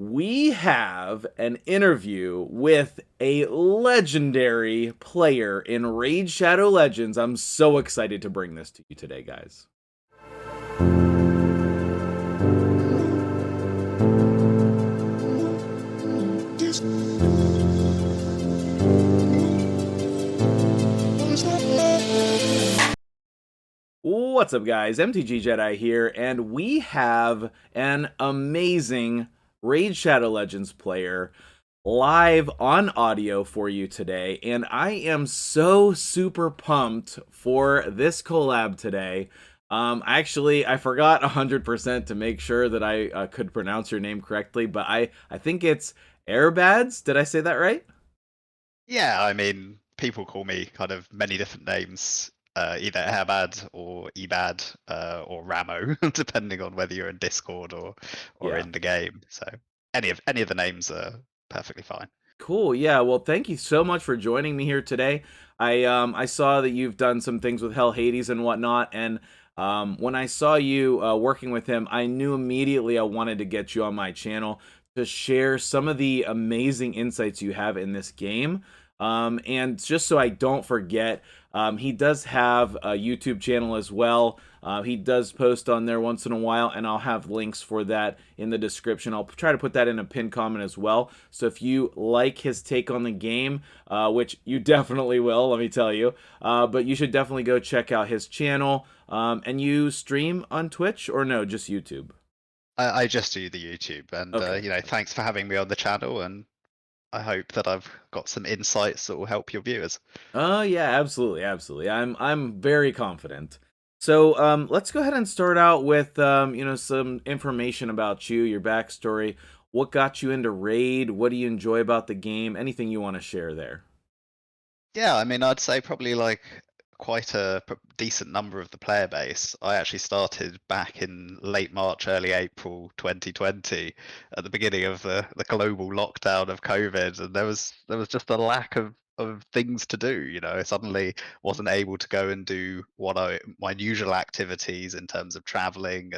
we have an interview with a legendary player in Raid Shadow Legends. I'm so excited to bring this to you today, guys. What's up, guys? MtgJedi here, and we have an amazing Raid Shadow Legends player live on audio for you today, and I am so super pumped for this collab today. Actually, I forgot 100% to make sure that I could pronounce your name correctly, but I think it's Eharbads. Did I say that right? Yeah, I mean, people call me kind of many different names, either Ehabad or Ebad or Ramo, depending on whether you're in Discord or Yeah. in the game. So any of the names are perfectly fine. Cool. Yeah. Well, thank you so much for joining me here today. I saw that you've done some things with Hell Hades and whatnot, and when I saw you working with him, I knew immediately I wanted to get you on my channel to share some of the amazing insights you have in this game. And just so I don't forget, he does have a YouTube channel as well. He does post on there once in a while, and I'll have links for that in the description. I'll try to put that in a pinned comment as well. So if you like his take on the game, which you definitely will, let me tell you, but you should definitely go check out his channel. And you stream on Twitch or no, just YouTube? I just do the YouTube, and Okay. thanks for having me on the channel, and I hope that I've got some insights that will help your viewers. Oh yeah, absolutely, absolutely. I'm very confident. So let's go ahead and start out with some information about you, your backstory. What got you into Raid? What do you enjoy about the game? Anything you want to share there? Yeah, I mean, I'd say probably like quite a decent number of the player base. I actually started back in late March, early April 2020, at the beginning of the global lockdown of COVID, and there was just a lack of things to do. I suddenly wasn't able to go and do my usual activities in terms of traveling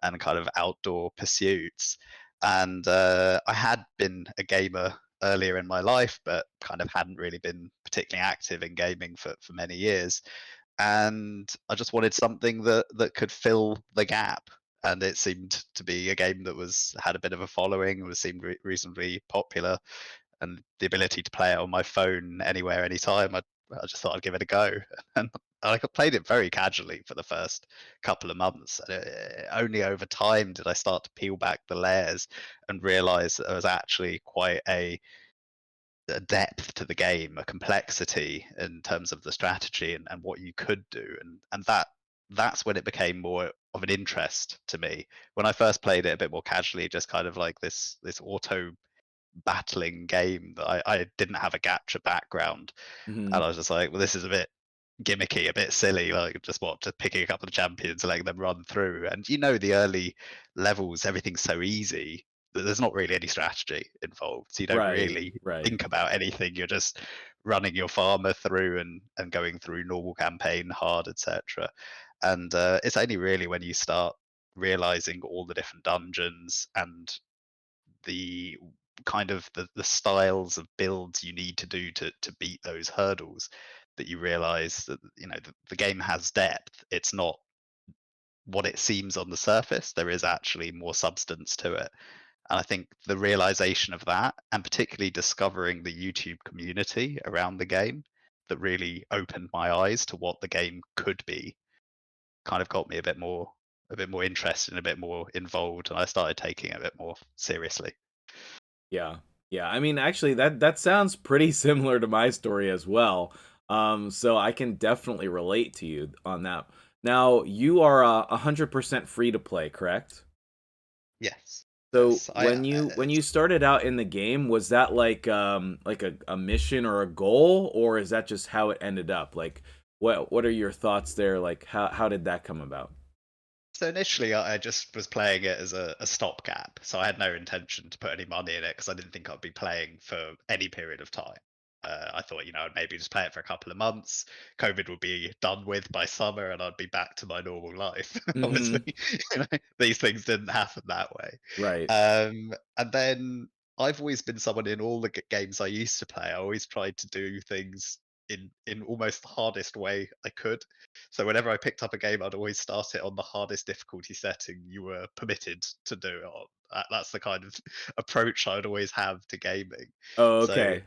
and kind of outdoor pursuits. And I had been a gamer earlier in my life, but kind of hadn't really been particularly active in gaming for many years. And I just wanted something that could fill the gap. And it seemed to be a game that was had a bit of a following, was seemed reasonably popular, and the ability to play it on my phone anywhere, anytime. I just thought I'd give it a go, and I played it very casually for the first couple of months. And only over time did I start to peel back the layers and realize that there was actually quite a depth to the game, a complexity in terms of the strategy and what you could do, and that's when it became more of an interest to me. When I first played it a bit more casually, just kind of like this auto battling game that I didn't have a gacha background, Hmm. and I was just like, well, this is a bit gimmicky, a bit silly, like just picking a couple of champions and letting them run through. And the early levels, everything's so easy that there's not really any strategy involved. So you don't Right, really right. think about anything. You're just running your farmer through and going through normal campaign, hard, etc. And it's only really when you start realizing all the different dungeons and the kind of the styles of builds you need to do to beat those hurdles that you realize that the game has depth. It's not what it seems on the surface. There is actually more substance to it. And I think the realization of that, and particularly discovering the YouTube community around the game, that really opened my eyes to what the game could be, kind of got me a bit more interested and a bit more involved, and I started taking it a bit more seriously. Yeah. Yeah. I mean, actually, that sounds pretty similar to my story as well. So I can definitely relate to you on that. Now, you are 100% free to play, correct? Yes. So Yes. when you started out in the game, was that like a mission or a goal, or is that just how it ended up? Like, what are your thoughts there? Like, how did that come about? So initially, I just was playing it as a stopgap. So I had no intention to put any money in it because I didn't think I'd be playing for any period of time. I thought, I'd maybe just play it for a couple of months. COVID would be done with by summer, and I'd be back to my normal life. Obviously, Mhm. these things didn't happen that way. Right. And then I've always been someone in all the games I used to play. I always tried to do things in almost the hardest way I could. So whenever I picked up a game, I'd always start it on the hardest difficulty setting you were permitted to do it on. That's the kind of approach I'd always have to gaming. Oh, So okay.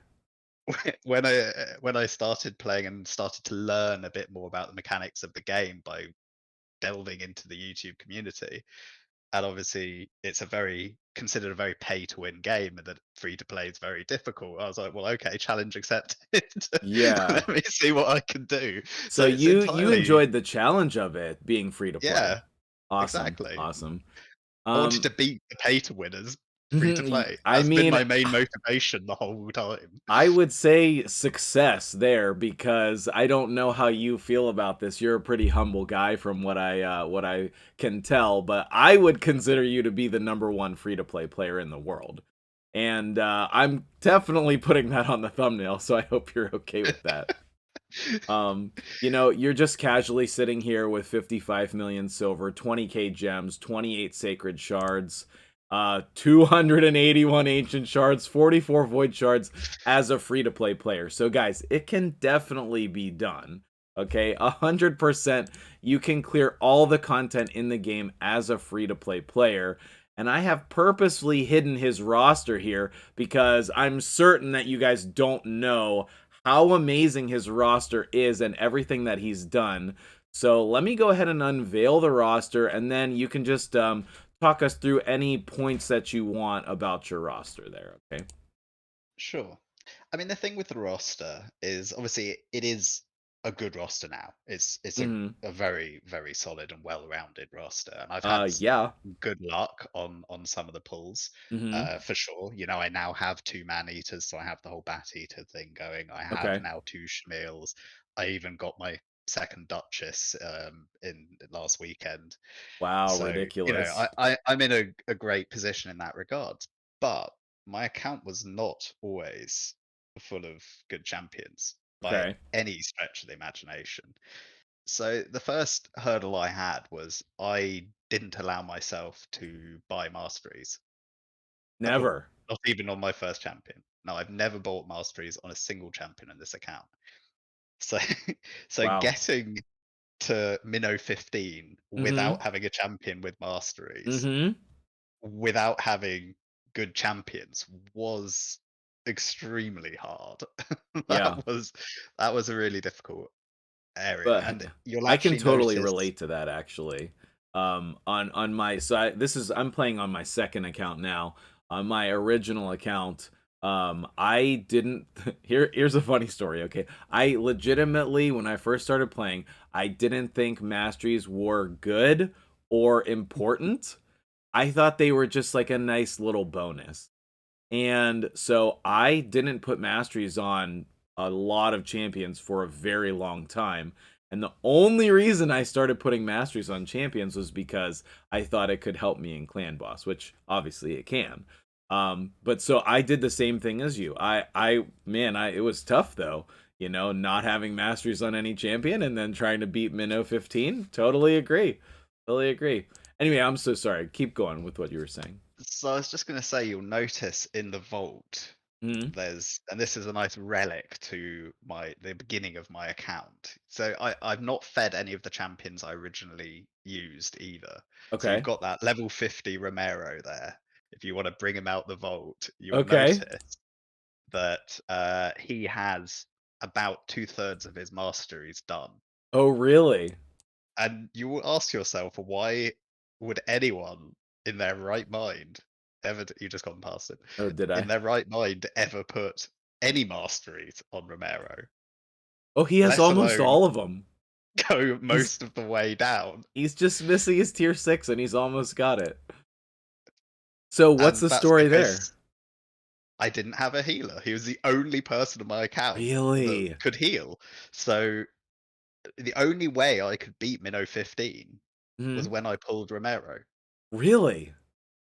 when I started playing and started to learn a bit more about the mechanics of the game by delving into the YouTube community, and obviously it's a very considered a very pay to win game, and that free to play is very difficult. I was like, well, okay, challenge accepted. Yeah. Let me see what I can do. So So it's you entirely, enjoyed the challenge of it being free to play. yeah, Awesome, exactly. awesome. I wanted Um, to beat the pay to winners free to play. I That's been mean, my main motivation the whole time. I would say success there because I don't know how you feel about this. You're a pretty humble guy from what I can tell, but I would consider you to be the number one free to play player in the world. And I'm definitely putting that on the thumbnail, so I hope you're okay with that. You're just casually sitting here with 55 million silver, 20k gems, 28 sacred shards, 281 ancient shards, 44 void shards as a free to play player. So guys, it can definitely be done. Okay, 100% you can clear all the content in the game as a free to play player. And I have purposely hidden his roster here because I'm certain that you guys don't know how amazing his roster is and everything that he's done. So let me go ahead and unveil the roster, and then you can just talk us through any points that you want about your roster there. Okay. Sure. I mean, the thing with the roster is obviously it is a good roster now. It's Hmm. a very, very solid and well-rounded roster, and I've had Yeah. good luck on some of the pulls, Hmm. for sure. I now have two man eaters, so I have the whole bat eater thing going. I have Okay. now two Schmeals. I even got my second Duchess in last weekend. Wow, So, ridiculous. I'm in a great position in that regard. But my account was not always full of good champions by Okay. any stretch of the imagination. So the first hurdle I had was I didn't allow myself to buy masteries at all. Never. Not even on my first champion. No, I've never bought masteries on a single champion in this account. So so Wow. getting to minnow 15 Hmm. without having a champion with masteries, Hmm. without having good champions was extremely hard. Yeah. That was a really difficult area, But and you'll I can actually totally notice. relate to that actually. On my side, I'm playing on my second account now. On my original account, I didn't. Here's a funny story. Okay, I legitimately, when I first started playing, I didn't think masteries were good or important. I thought they were just like a nice little bonus. And so I didn't put masteries on a lot of champions for a very long time. And the only reason I started putting masteries on champions was because I thought it could help me in clan boss, which obviously it can. But so I did the same thing as you. It was tough though, not having masteries on any champion and then trying to beat Minnow 15. Totally agree. Totally agree. Anyway, I'm so sorry. Keep going with what you were saying. So I was just going to say, you'll notice in the vault Hmm. and this is a nice relic to the beginning of my account. So I've not fed any of the champions I originally used either. So you've Okay. got that level 50 Romero there. If you want to bring him out the vault, you'll Okay. notice that he has about two-thirds of his masteries done. Oh, really? And you will ask yourself, why would anyone in their right mind you just gone past it, Oh, did in I? their right mind ever put any masteries on Romero, Oh, he has let almost alone all of them. go He's most of the way down? he's just missing his tier 6 and he's almost got it. So, what's And the that's story there? because I didn't have a healer. He was the only person on my account that Really? could heal. So the only way I could beat Minnow 15 was Mhm. when I pulled Romero. Really?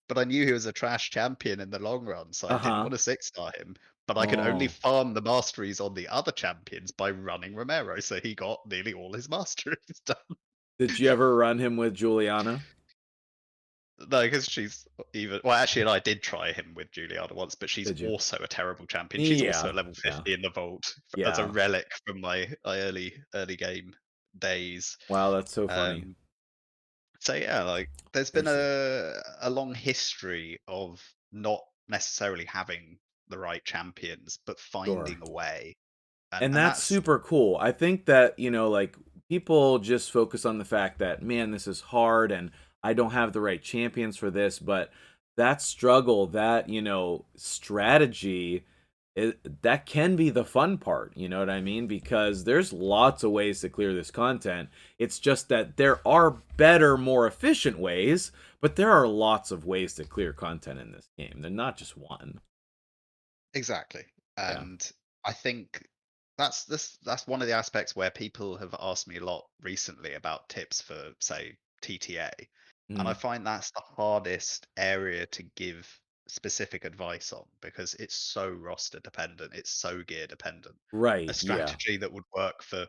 but I knew he was a trash champion in the long run, so I didn't Uh-huh. want to 6-star him. But I could only Oh. farm the masteries on the other champions by running Romero, so he got nearly all his masteries done. Did you ever run him with Juliana? No, because she's even well, actually, and I did try him with Juliana once, but she's Did you? also a terrible champion. She's also Yeah. at level Yeah. 50 in the vault as a Yeah. relic from my early game days. Wow, that's so funny. Um, so yeah, like there's been There's a long history of not necessarily having the right champions, but sure. finding a way, And and that's that's super cool. I think that, like people just focus on the fact that, man, this is hard and I don't have the right champions for this, but that struggle, that, strategy, that can be the fun part, you know what I mean? Because there's lots of ways to clear this content. It's just that there are better, more efficient ways, but there are lots of ways to clear content in this game. They're not just one. exactly. Yeah. And I think that's one of the aspects where people have asked me a lot recently about tips for, say, TTA. And I Mhm. find that's the hardest area to give specific advice on because it's so roster dependent, it's so gear dependent. A Right. Yeah. strategy that would work for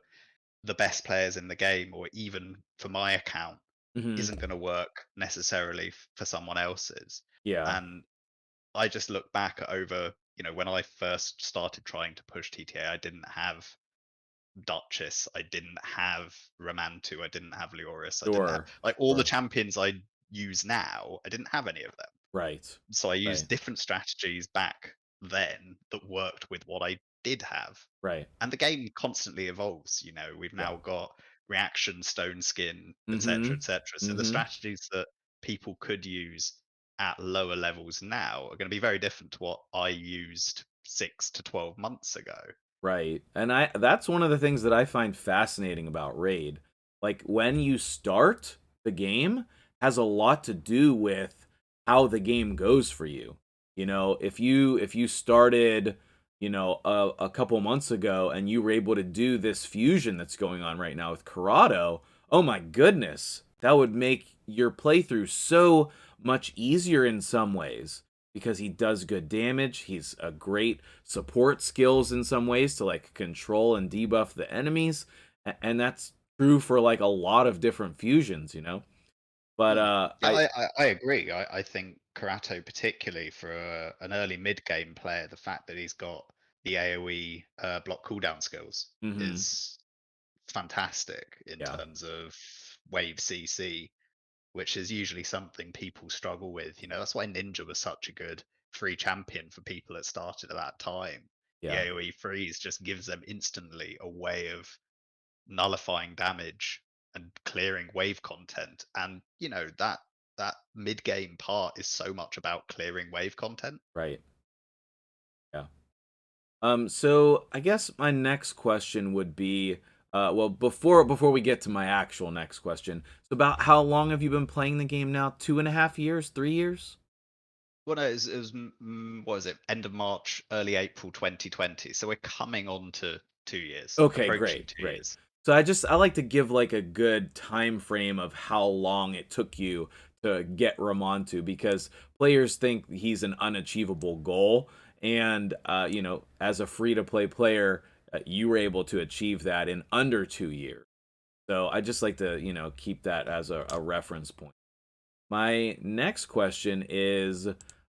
the best players in the game or even for my account Mhm. isn't going to work necessarily for someone else's. Yeah. And I just look back at over, when I first started trying to push TTA, I didn't have Duchess, I didn't have Ramantu, I didn't have Leoris, I didn't have Sure. like all the Sure. champions I use now, I didn't have any of them. Right. So I used Right. different strategies back then that worked with what I did have. Right. And the game constantly evolves, we've Yeah. now got reaction, stone skin, etc., Mhm. etc. So the Mhm. strategies that people could use at lower levels now are going to be very different to what I used 6 to 12 months ago. Right. And that's one of the things that I find fascinating about Raid. Like when you start, the game has a lot to do with how the game goes for you. If you started, a couple months ago and you were able to do this fusion that's going on right now with Corrado, oh my goodness, that would make your playthrough so much easier in some ways because he does good damage. He's a great support skills in some ways to like control and debuff the enemies, and that's true for like a lot of different fusions. But Hmm. Yeah, I I agree. I think Karato, particularly for an early mid game player, the fact that he's got the AoE block cooldown skills mhm, is fantastic in yeah, terms of wave CC, which is usually something people struggle with. That's why Ninja was such a good free champion for people that started at that time. The yeah, AoE freeze just gives them instantly a way of nullifying damage and clearing wave content. And that mid game part is so much about clearing wave content. right, yeah. So I guess my next question would be, well, before we get to my actual next question, it's about how long have you been playing the game now? 2.5 years, 3 years? Well, no, it was what was it? End of March, early April 2020. So we're coming on to 2 years, Okay, approaching great, two great. years. So I like to give like a good time frame of how long it took you to get Ramantu because players think he's an unachievable goal, and as a free to play player, you were able to achieve that in under 2 years. So I just like to keep that as a reference point. My next question is,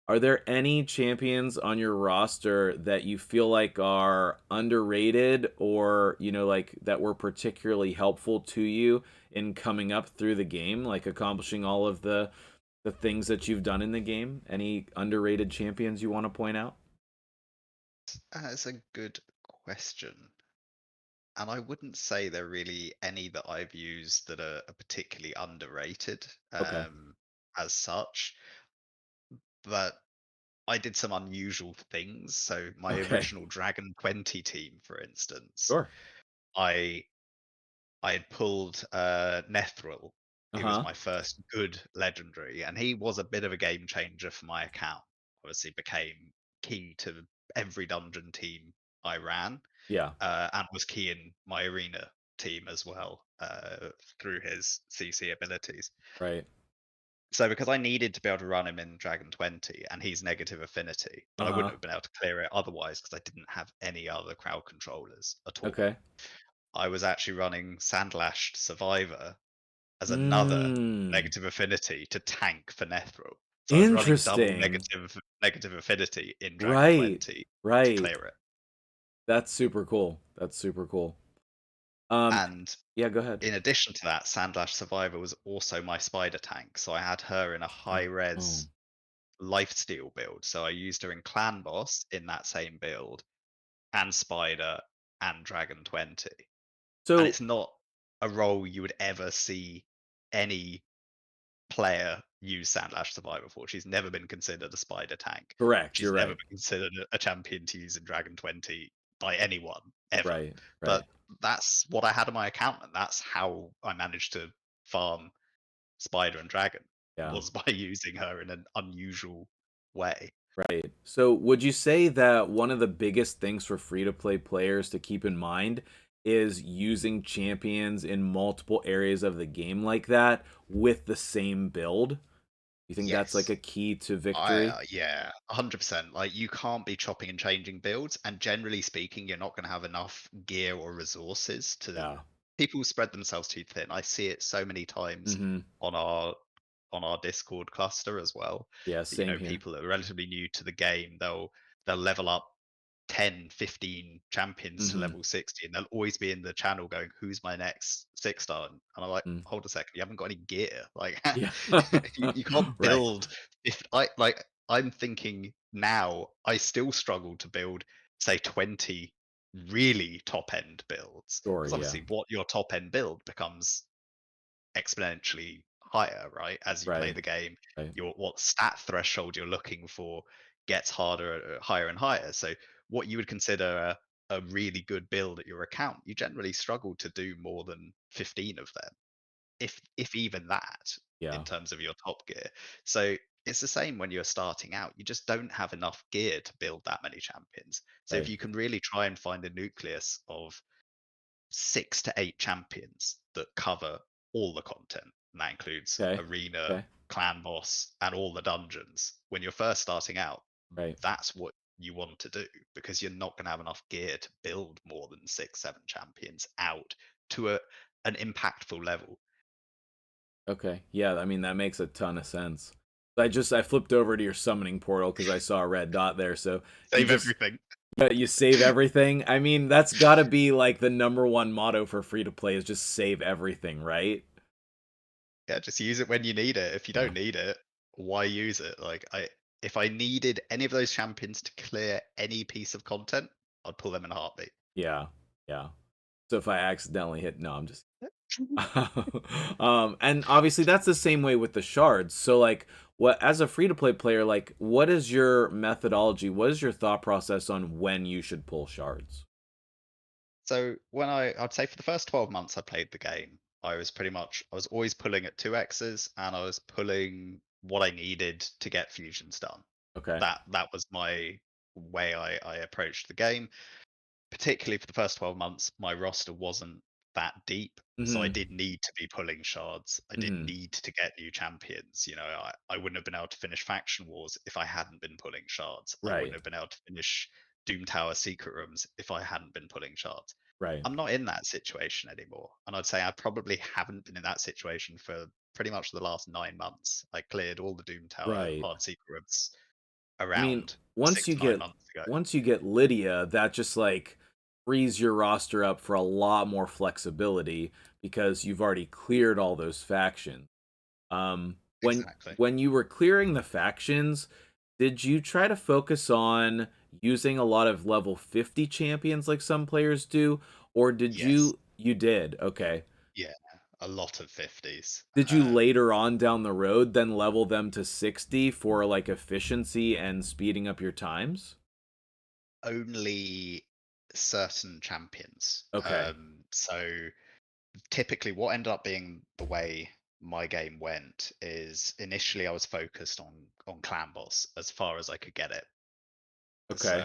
are there any champions on your roster that you feel like are underrated or, like that were particularly helpful to you in coming up through the game, like accomplishing all of the things that you've done in the game? Any underrated champions you want to point out? That's a good question. And I wouldn't say there are really any that I've used that are particularly underrated Okay. as such. But I did some unusual things. So my Okay. original Dragon 20 team, for instance, Sure. I I had pulled Nethril. He was Uh-huh. my first good legendary, and he was a bit of a game changer for my account. Obviously, became key to every dungeon team I ran, Yeah. and was key in my arena team as well through his CC abilities. Right. So because I needed to be able to run him in Dragon 20 and he's negative affinity, but I wouldn't Uh-huh. have been able to clear it otherwise because I didn't have any other crowd controllers at all. Okay. I was actually running Sandlashed Survivor as another Mm. negative affinity to tank for Nethril. So I was running double Interesting. negative affinity in Dragon Right. 20 to Right. clear it. That's super cool. That's super cool. Um, And yeah, go ahead. in addition to that, Sandlash Survivor was also my spider tank. So I had her in a high Oh, res lifesteal build. So I used her in Clan Boss in that same build, and Spider, and Dragon 20. And so it's not a role you would ever see any player use Sandlash Survivor for. She's never been considered a spider tank. correct. She's You're never right. been considered a champion to use in Dragon 20 by anyone ever. Right. But Right. that's what I had on my account, and that's how I managed to farm Spider and Dragon, Yeah. was by using her in an unusual way. Right. So, would you say that one of the biggest things for free to play players to keep in mind is using champions in multiple areas of the game like that with the same build? You think that's like Yes. a key to I victory? yeah, 100%. Like you can't be chopping and changing builds, and generally speaking, you're not going to have enough gear or resources to. Yeah. People spread themselves too thin. I see it so many times Mm-hmm. on our Discord cluster as well. Yeah, That, same here. people that are relatively new to the game, they'll level up 10, 15 champions to Mm-hmm. level 60, and they'll always be in the channel going, "Who's my next 6 star?" And I'm like, Mm. "Hold a second, you haven't got any gear. Like, Yeah. you can't Right. build." If I like, I'm thinking now, I still struggle to build, say, 20 really top end builds, Sure, because yeah. obviously, what your top end build becomes exponentially higher, right? As you play Right. the game, Right. your what stat threshold you're looking for gets harder, higher and higher. So what you would consider a really good build at your account, you generally struggle to do more than 15 of them, if even that, in Yeah. terms of your top gear. So it's the same when you're starting out. You just don't have enough gear to build that many champions. So if Right. you can really try and find a nucleus of 6 to 8 champions that cover all the content. And that includes Okay. arena, Okay. clan boss, and all the dungeons. When you're first starting out, Right. that's what you want to do, because you're not going to have enough gear to build more than 6, 7 champions out to an impactful level. Okay. Yeah, I mean that makes a ton of sense. I flipped over to your summoning portal because I saw a red dot there. So you Save just everything. you save everything. I mean, that's got to be like the number one motto for free to play is just save everything, right? Yeah, just use it when you need it. If you Yeah. don't need it, why use it? If I needed any of those champions to clear any piece of content, I'd pull them in a heartbeat. Yeah. Yeah. So if I accidentally hit no, I'm just and obviously that's the same way with the shards. So like what as a free to play player, like what is your methodology? What is your thought process on when you should pull shards? So I'd say for the first 12 months I played the game, I was always pulling at 2x's, and I was pulling what I needed to get fusions done. Okay. That was my way I approached the game. Particularly for the first 12 months, my roster wasn't that deep. So I Mhm. did need to be pulling shards. I did Mhm. need to get new champions. I wouldn't have been able to finish Faction Wars if I hadn't been pulling shards. I wouldn't Right. have been able to finish Doom Tower Secret Rooms if I hadn't been pulling shards. Right. I'm not in that situation anymore. And I'd say I probably haven't been in that situation for pretty much the last 9 months. I cleared all the Doom Tower Right. hard secret rooms I mean, around 6 to 9 months ago. once you get Lydia, that just like frees your roster up for a lot more flexibility because you've already cleared all those factions. Exactly. When you were clearing the factions, did you try to focus on using a lot of level 50 champions like some players do, or did Yes. you did? Okay. Yeah, a lot of 50s. Did you later on down the road then level them to 60 for like efficiency and speeding up your times? Only certain champions. Okay. So typically, what ended up being the way my game went is initially I was focused on clan boss as far as I could get it. So Okay.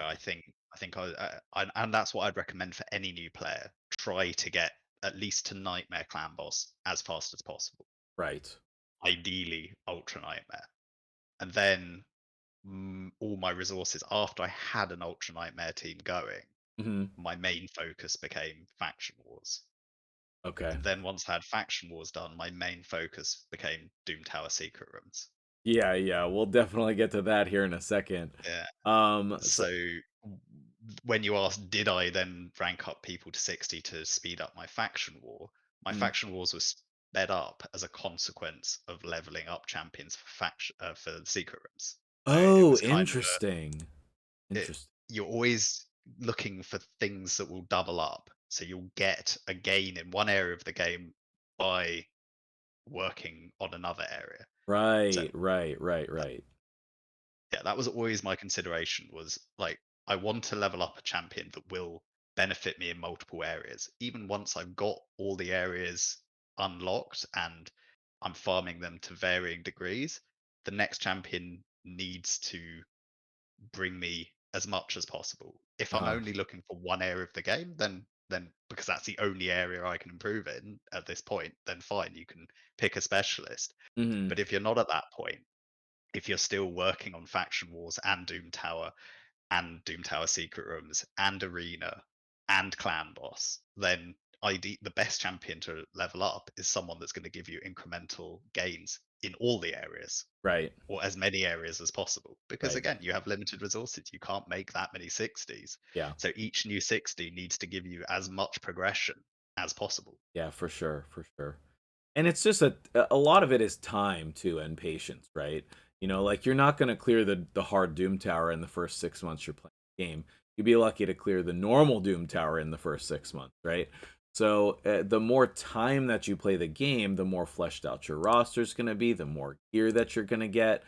and that's what I'd recommend for any new player. Try to get at least to nightmare clan boss as fast as possible. Right. ideally Ultra Nightmare. And then all my resources after I had an Ultra Nightmare team going, Hmm. my main focus became Faction Wars. Okay. And then once I had Faction Wars done, my main focus became Doom Tower Secret Rooms. Yeah, yeah, we'll definitely get to that here in a second. Yeah. So So when you ask, did I then rank up people to 60 to speed up my Faction War? My mm, Faction Wars was sped up as a consequence of leveling up champions for for the Secret Rooms. Right? It oh, was kind of interesting. it, Interesting. you're always looking for things that will double up. So you'll get a gain in one area of the game by working on another area. So Right, right, right, right. yeah, that was always my consideration was like I want to level up a champion that will benefit me in multiple areas. Even once I've got all the areas unlocked and I'm farming them to varying degrees, the next champion needs to bring me as much as possible. If I'm Uh-huh. only looking for one area of the game, then because that's the only area I can improve in at this point, then fine, you can pick a specialist. Mhm. But if you're not at that point, if you're still working on Faction Wars and Doom Tower Secret Rooms and Arena and Clan Boss, then the best champion to level up is someone that's going to give you incremental gains in all the areas Right, or as many areas as possible. Because right. again, you have limited resources. You can't make that many 60s. Yeah. So each new 60 needs to give you as much progression as possible. Yeah, for sure, for sure. And it's just a lot of it is time too and patience, right? Like you're not going to clear the hard Doom Tower in the first 6 months you're playing the game. You'd be lucky to clear the normal Doom Tower in the first 6 months, right? So the more time that you play the game, the more fleshed out your roster is going to be, the more gear that you're going to get,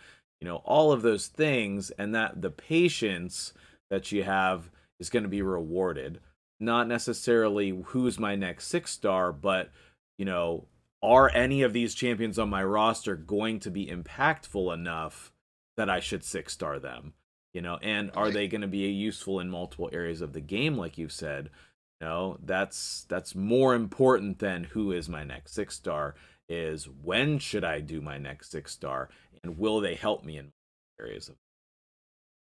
all of those things, and that the patience that you have is going to be rewarded. Not necessarily who's my next 6 star, but you know are any of these champions on my roster going to be impactful enough that I should 6 star them? And are Right. they going to be useful in multiple areas of the game, like you said? That's more important than who is my next 6 star. Is when should I do my next 6 star, and will they help me in areas of?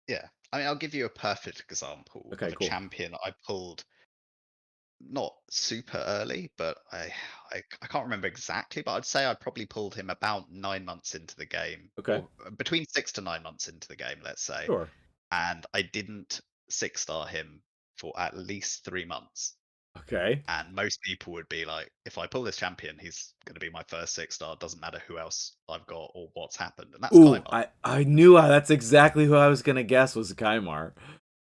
Yeah. I mean, I'll give you a perfect example Okay, of a cool. champion I pulled not super early, but I can't remember exactly, but I'd say I probably pulled him about 9 months into the game, Okay, or between 6 to 9 months into the game, let's say. sure. And I didn't 6 star him for at least 3 months. Okay. And most people would be like, if I pull this champion, he's going to be my first 6 star. Doesn't matter who else I've got or what's happened. And that's Ooh, Kaimar. I knew that's exactly who I was gonna guess was Kaimar.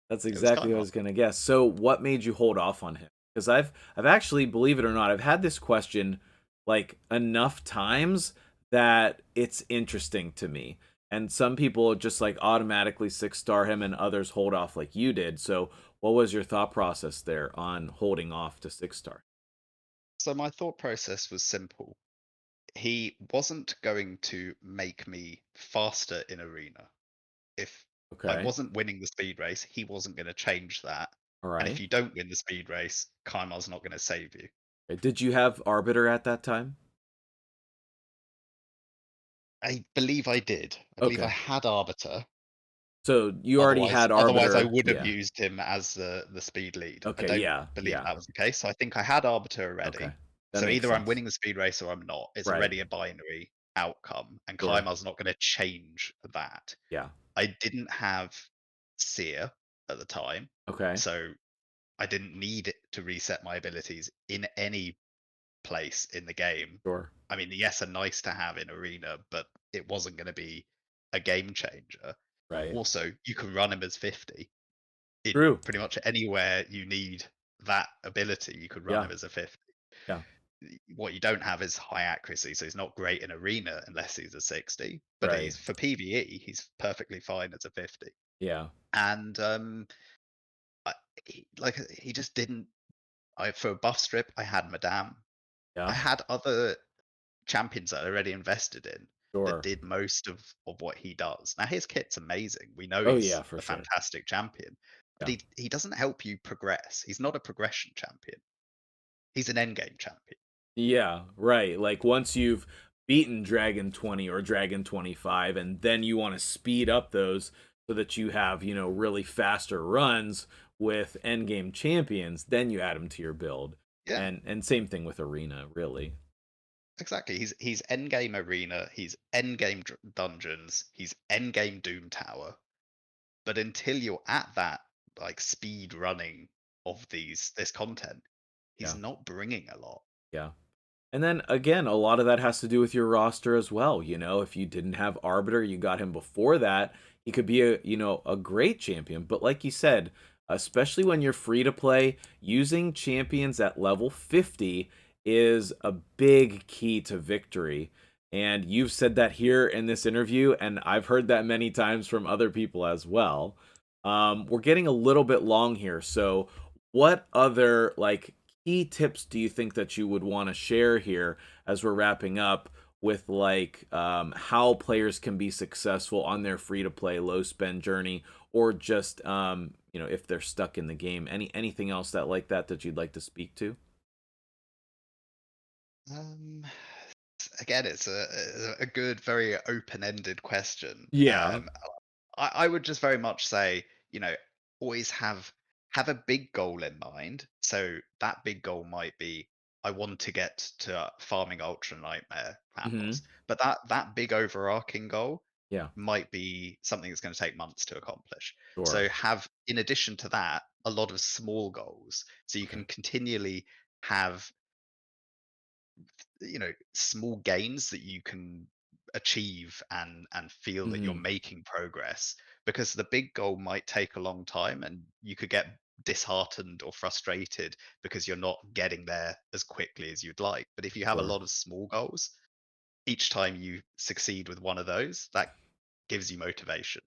That's It was exactly who I Kaimar. was gonna guess. So what made you hold off on him? Because I've actually, believe it or not, I've had this question like enough times that it's interesting to me. And some people just like automatically 6 star him and others hold off like you did. So what was your thought process there on holding off to 6 star? So my thought process was simple. He wasn't going to make me faster in arena. If I Okay. wasn't winning the speed race, he wasn't going to change that. All And if right. you don't win the speed race, Kaimar's not going to save you. Did you have Arbiter at that time? I believe I did. I believe I Okay. had Arbiter. So you already Otherwise, had I Arbiter. would have Yeah. used him as the speed lead. I Okay, don't yeah, believe yeah. that was the case. So I think I had Arbiter Okay. already. That So makes either I'm sense. winning the speed race or I'm not. It's Right. already a binary outcome, and Sure. Kaimar's not going to change that. Yeah. I didn't have Seer at the time, Okay. so I didn't need it to reset my abilities in any place in the game. Sure. I mean, yes, are nice to have in Arena, but it wasn't going to be a game changer. Right. Also, you can run him as 50 in True. pretty much anywhere you need that ability. You could run Yeah. him as a 50. Yeah. What you don't have is high accuracy, so he's not great in Arena unless he's a 60. But Right. he's for PvE, he's perfectly fine as a 50. Yeah. And I, he just didn't. I for a buff strip, I had Madame. I Yeah. had other champions that I already invested in that Sure. did most of what he does. Now his kit's amazing. We know Oh he's yeah, for a sure. fantastic champion, but Yeah. he doesn't help you progress. He's not a progression champion. He's an endgame champion. Yeah, right. Like once you've beaten Dragon 20 or Dragon 25, and then you want to speed up those so that you have, really faster runs with endgame champions, then you add them to your build. Yeah, And same thing with Arena, really. exactly. He's endgame arena, he's endgame dungeons, he's endgame Doom Tower. But until you're at that like speed running of this content, he's Yeah. not bringing a lot. Yeah. And then again, a lot of that has to do with your roster as well. If you didn't have Arbiter, you got him before that, he could be a great champion. But like you said, especially when you're free to play, using champions at level 50 is a big key to victory. And you've said that here in this interview, and I've heard that many times from other people as well. We're getting a little bit long here, so what other key tips do you think that you would want to share here as we're wrapping up with how players can be successful on their free to play low spend journey, or just if they're stuck in the game? Anything else that you'd like to speak to? Um, Again, it's a good, very open-ended question. Yeah. I would just very much say, always have a big goal in mind. So that big goal might be, I want to get to farming Ultra Nightmare clan Hmm. boss. But that big overarching goal Yeah. might be something that's going to take months to accomplish. Sure. So have, in addition to that, a lot of small goals. So you Okay. can continually have small gains that you can achieve and feel that you're Hmm. making progress, because the big goal might take a long time and you could get disheartened or frustrated because you're not getting there as quickly as you'd like. But if you have a Sure. lot of small goals, each time you succeed with one of those, that gives you motivation.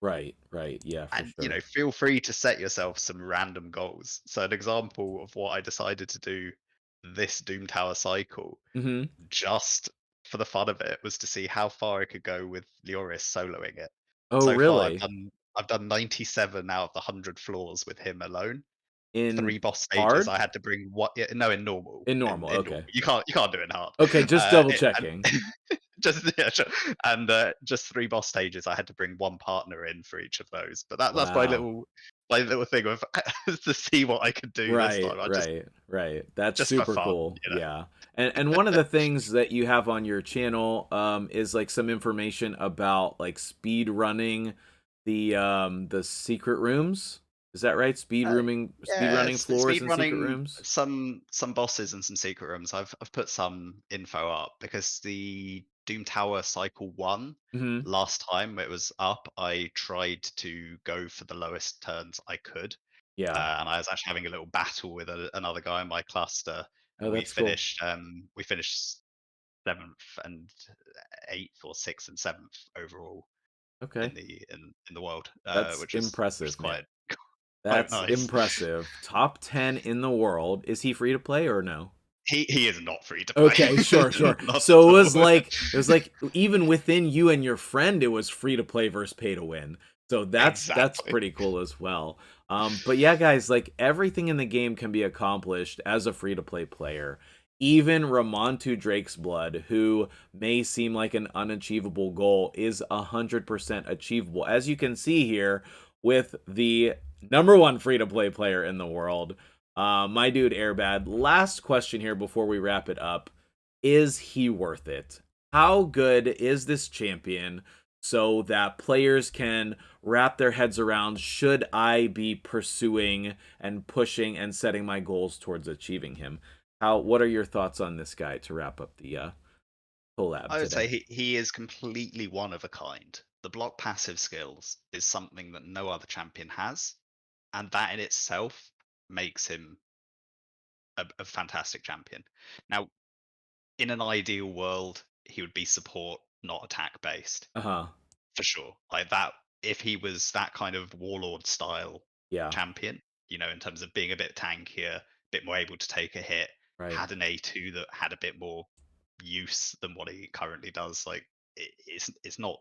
Right. Right. Yeah, for And sure. feel free to set yourself some random goals. So an example of what I decided to do this Doom Tower cycle, Hmm. just for the fun of it, was to see how far I could go with Leoris soloing it. Oh, So far, really? I've done 97 out of the 100 floors with him alone. In 3 boss stages, hard? I had to bring what? Yeah, no, in normal. In In normal. in normal, Okay. you can't do it in hard. Okay, just double And checking. just yeah, sure. And just 3 boss stages, I had to bring one partner in for each of those. But that's Wow. my little thing of to see what I could do this Right, time. I right, right. That's just for super fun, cool. you know. Yeah. And one of the things that you have on your channel is some information about speed running the secret rooms. Is that right? Uh, Speed yeah, running floors speed and secret running rooms? some bosses and some secret rooms. I've put some info up because the Doom Tower Cycle 1 Mhm. last time it was up, I tried to go for the lowest turns I could. Yeah. And I was actually having a little battle with another guy in my cluster, Oh, and that's cool. we finished seventh and eighth, or sixth and seventh overall Okay. in the world, That's which is impressive, man. quite That's nice. impressive. Top 10 in the world. Is he free to play or no? He is not free to play, Okay, sure, sure. not So at it all. was like even within you and your friend, it was free to play versus pay to win. So that's Exactly. pretty cool as well. But yeah, guys, everything in the game can be accomplished as a free to play player. Even Ramantu Drakesblood, who may seem like an unachievable goal, is 100% achievable. As you can see here with the number one free to play player in the world, my dude Airbad. Last question here before we wrap it up. Is he worth it? How good is this champion so that players can wrap their heads around, should I be pursuing and pushing and setting my goals towards achieving him? What are your thoughts on this guy to wrap up the collab I would say today? he is completely one of a kind. The block passive skills is something that no other champion has, and that in itself makes him a fantastic champion. Now, in an ideal world, he would be support, not attack based, Uh-huh. for sure. Like that, if he was that kind of warlord style Yeah. champion, in terms of being a bit tankier, a bit more able to take a hit, Right. had an A2 that had a bit more use than what he currently does. Like it's not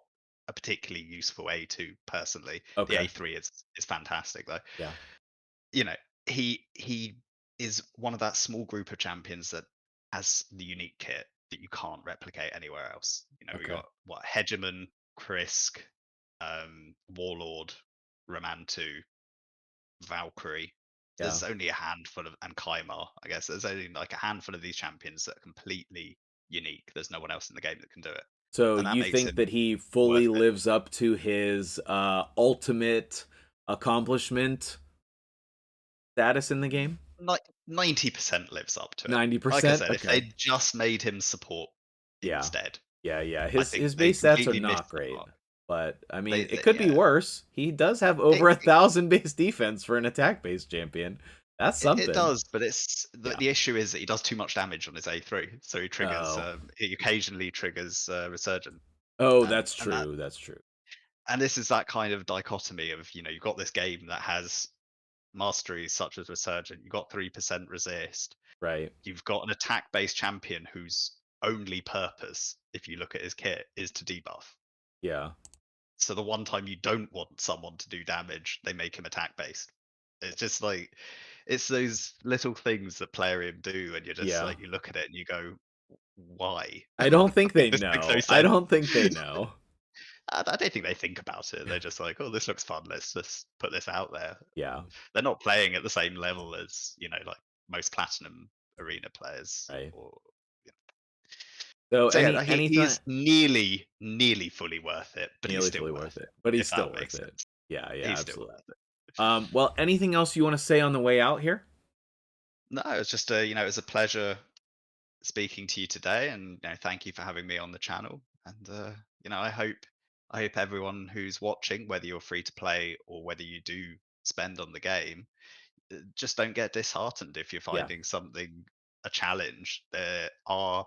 a particularly useful A2 personally. The Okay. A3 is fantastic though. Yeah. You know, he is one of that small group of champions that has the unique kit. that you can't replicate anywhere else. You know, we Okay. got what Hegemon, Krisk, Warlord, Ramantu, Valkyrie. Yeah. There's only a handful of, and Kaimar, I guess. There's only like a handful of these champions that are completely unique. There's no one else in the game that can do it. So And that you makes think that him he worth fully it. lives up to his ultimate accomplishment status in the game? 90% lives up to it. Like I 90%? said, if Okay. they just made him support Yeah. instead, Yeah, yeah. I His think his they base stats are completely not missed the great. mark. But I mean, it They could be yeah. worse. He does have It, over 1,000 base defense for an attack-based champion. That's it something. does, but it's Yeah. the issue is that he does too much damage on his A3, so Oh. he occasionally triggers Resurgent, Oh, and that's and that true. That's true. and this is that kind of dichotomy of, you've got this game that has masteries such as Resurgent, you've got 3% resist, Right. you've got an attack based champion whose only purpose, if you look at his kit, is to debuff. Yeah. So the one time you don't want someone to do damage, they make him attack based. It's just like, it's those little things that Plarium do, and you're just Yeah. like, you look at it and you go, why? I don't think Like, they this makes no know. I sense. don't think they know. I don't think they think about it. They're just like, oh, this looks fun. Let's just put this out there. Yeah. They're not playing at the same level as, like most platinum arena players. Right. Or So so yeah, any no, anything he's nearly fully worth it, but he's nearly still fully worth worth it. it. But he's If still that worth makes it. sense, Yeah, yeah, he's still absolutely. worth it. Well, anything else you want to say on the way out here? No, it's just it was a pleasure speaking to you today, and thank you for having me on the channel. And I hope everyone who's watching, whether you're free to play or whether you do spend on the game, just don't get disheartened if you're Yeah. finding something a challenge. There are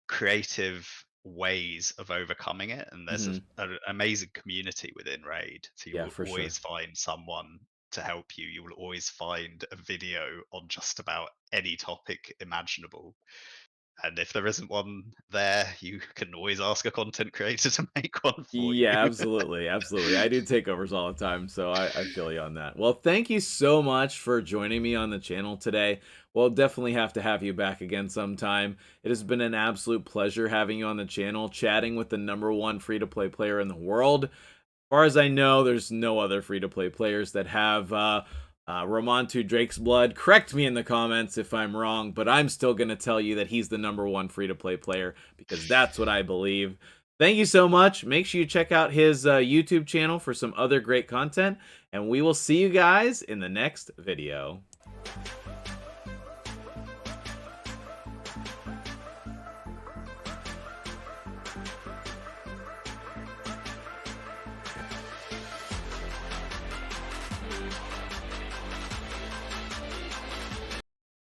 creative ways of overcoming it, and there's Hmm. an amazing community within Raid. So you Yeah, will for sure. always find someone to help you. You will always find a video on just about any topic imaginable. And if there isn't one there, you can always ask a content creator to make one for you. Yeah, absolutely, absolutely. I do takeovers all the time, so I feel you on that. Well, thank you so much for joining me on the channel today. We'll definitely have to have you back again sometime. It has been an absolute pleasure having you on the channel, chatting with the #1 free-to-play player in the world. As far as I know, there's no other free-to-play players that have Ramantu Drakesblood. Correct me in the comments if I'm wrong, but I'm still going to tell you that he's the #1 free-to-play player because that's what I believe. Thank you so much. Make sure you check out his YouTube channel for some other great content, and we will see you guys in the next video.